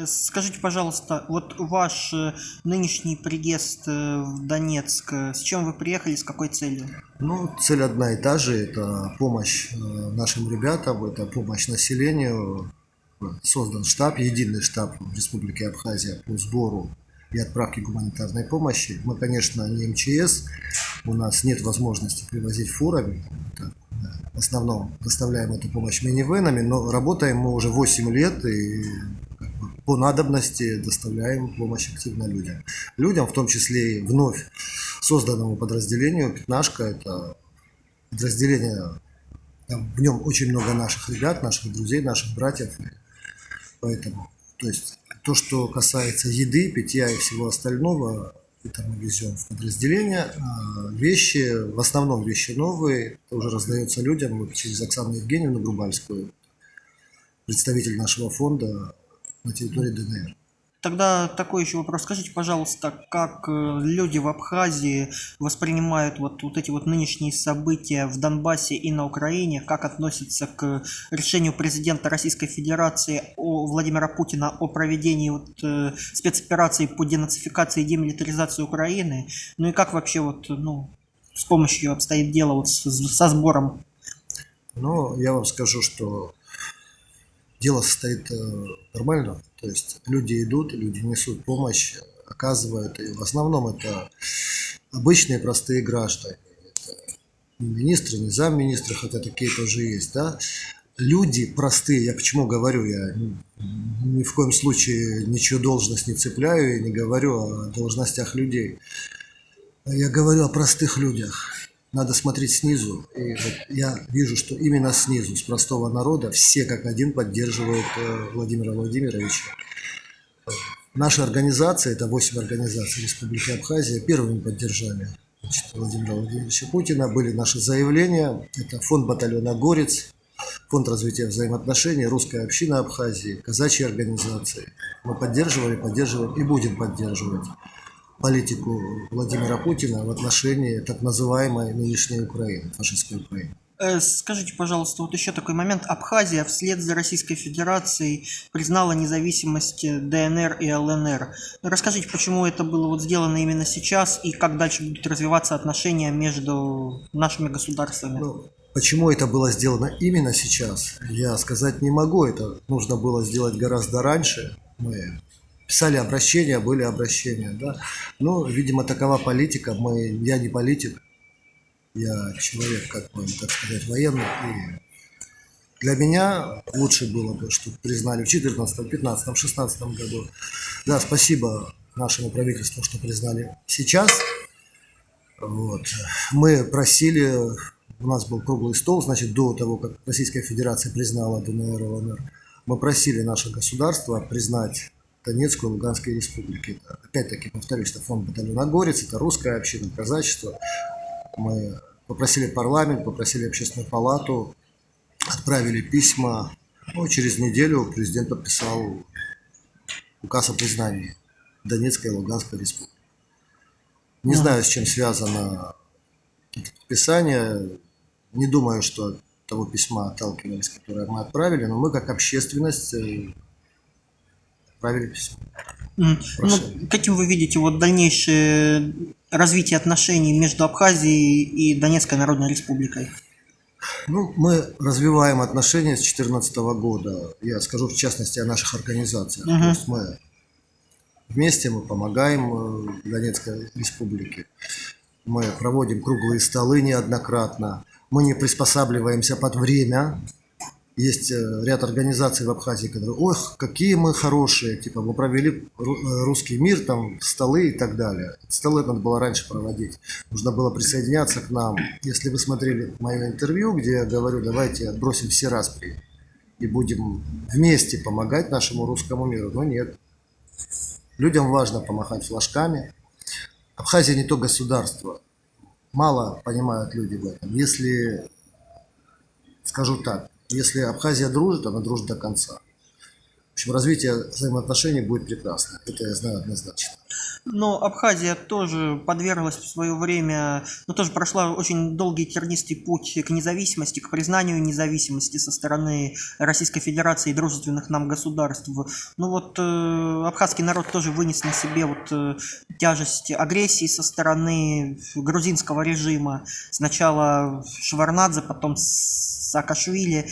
Скажите, пожалуйста, вот ваш нынешний приезд в Донецк, с чем вы приехали, с какой целью? Ну, цель одна и та же – это помощь нашим ребятам, это помощь населению. Создан штаб, единый штаб в Республике Абхазия по сбору и отправке гуманитарной помощи. Мы, конечно, не МЧС, у нас нет возможности привозить фурами. В основном доставляем эту помощь минивенами, но работаем мы уже 8 лет и по надобности доставляем помощь активно людям. Людям, в том числе и вновь созданному подразделению «Пятнашка». Это подразделение, в нем очень много наших ребят, наших друзей, наших братьев. Поэтому, то есть, то, что касается еды, питья и всего остального, это мы везем в подразделение. А вещи, в основном вещи новые, это уже раздается людям. Вот через Оксану Евгеньевну Грубальскую, представитель нашего фонда на территории ДНР. Тогда такой еще вопрос. Скажите, пожалуйста, как люди в Абхазии воспринимают вот эти вот нынешние события в Донбассе и на Украине, как относятся к решению президента Российской Федерации Владимира Путина о проведении спецоперации по денацификации и демилитаризации Украины, ну и как вообще с помощью обстоит дело со сбором. Но я вам скажу, что дело состоит нормально, то есть люди идут, люди несут помощь, оказывают, и в основном это обычные простые граждане, это не министры, не замминистры, хотя такие тоже есть, да. Люди простые, я почему говорю, я ни в коем случае ничью должность не цепляю и не говорю о должностях людей. Я говорю о простых людях. Надо смотреть снизу. И вот я вижу, что именно снизу, с простого народа, все как один поддерживают Владимира Владимировича. Наша организация, это 8 организаций Республики Абхазия, первыми поддержали, значит, Владимира Владимировича Путина. Были наши заявления. Это фонд батальона «Горец», фонд развития взаимоотношений, русская община Абхазии, казачьи организации. Мы поддерживали, поддерживаем и будем поддерживать политику Владимира Путина в отношении так называемой нынешней Украины, фашистской Украины. Скажите, пожалуйста, вот еще такой момент. Абхазия вслед за Российской Федерацией признала независимость ДНР и ЛНР. Расскажите, почему это было вот сделано именно сейчас и как дальше будут развиваться отношения между нашими государствами? Ну, почему это было сделано именно сейчас, я сказать не могу. Это нужно было сделать гораздо раньше. Мы писали обращения, были обращения, да. Но, видимо, такова политика. Я не политик, я человек, как бы, так сказать, военный. И для меня лучше было бы, чтобы признали в 2014, 2015, 2016 году. Да, спасибо нашему правительству, что признали сейчас. Вот. Мы просили, у нас был круглый стол, значит, до того, как Российская Федерация признала ДНР и ЛНР, мы просили наше государство признать Донецкую и Луганскую республики. Опять-таки, повторюсь, это фонд батальона «Горец», это русская община, казачество. Мы попросили парламент, попросили общественную палату, отправили письма. Ну, через неделю президент подписал указ о признании Донецкой и Луганской республики. Не знаю, с чем связано это подписание. Не думаю, что от того письма отталкивались, которое мы отправили, но мы как общественность отправили письмо. Ну, каким вы видите вот дальнейшее развитие отношений между Абхазией и Донецкой Народной Республикой? Ну, мы развиваем отношения с 2014 года. Я скажу в частности о наших организациях. То есть мы вместе мы помогаем Донецкой республике. Мы проводим круглые столы неоднократно. Мы не приспосабливаемся под время. Есть ряд организаций в Абхазии, которые, ох, какие мы хорошие, типа мы провели русский мир, там столы и так далее. Столы надо было раньше проводить, нужно было присоединяться к нам. Если вы смотрели мое интервью, где я говорю, давайте отбросим все распри и будем вместе помогать нашему русскому миру, но нет. Людям важно помахать флажками. Абхазия не то государство, мало понимают люди в этом. Если, скажу так, если Абхазия дружит, она дружит до конца. общем, развитие взаимоотношений будет прекрасно. Это я знаю однозначно. Но Абхазия тоже подверглась в свое время, но тоже прошла очень долгий тернистый путь к независимости, к признанию независимости со стороны Российской Федерации и дружественных нам государств. Ну вот абхазский народ тоже вынес на себе вот тяжесть агрессии со стороны грузинского режима. Сначала Шеварднадзе, потом Саакашвили.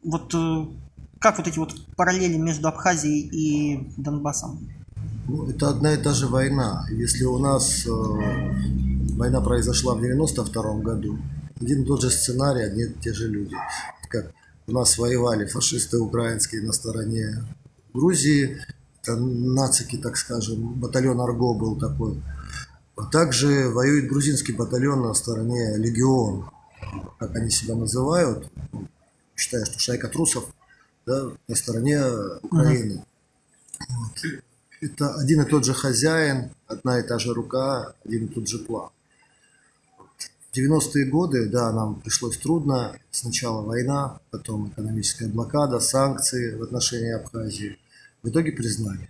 Вот как вот эти вот параллели между Абхазией и Донбассом? Ну, это одна и та же война. Если у нас война произошла в 92 году, один и тот же сценарий, одни и те же люди. Как у нас воевали фашисты украинские на стороне Грузии, это нацики, так скажем, батальон Арго был такой. А также воюет грузинский батальон на стороне Легион, как они себя называют. Считаю, что шайка трусов, да, на стороне Украины. Вот. Это один и тот же хозяин, одна и та же рука, один и тот же план. В 90-е годы, да, нам пришлось трудно. Сначала война, потом экономическая блокада, санкции в отношении Абхазии. В итоге признание.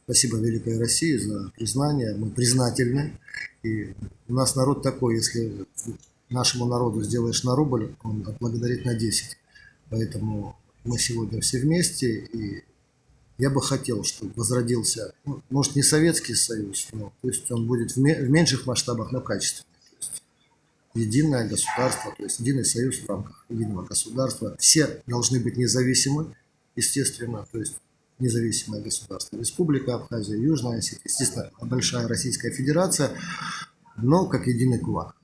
Спасибо Великой России за признание. Мы признательны. И у нас народ такой, если нашему народу сделаешь на рубль, он отблагодарит на 10. Поэтому мы сегодня все вместе, и я бы хотел, чтобы возродился, ну, может, не Советский Союз, но пусть он будет в меньших масштабах, но качественный. То есть единое государство, то есть единый союз в рамках единого государства. Все должны быть независимы, естественно, то есть независимое государство. Республика Абхазия, Южная Осетия, естественно, большая Российская Федерация, но как единый кулак.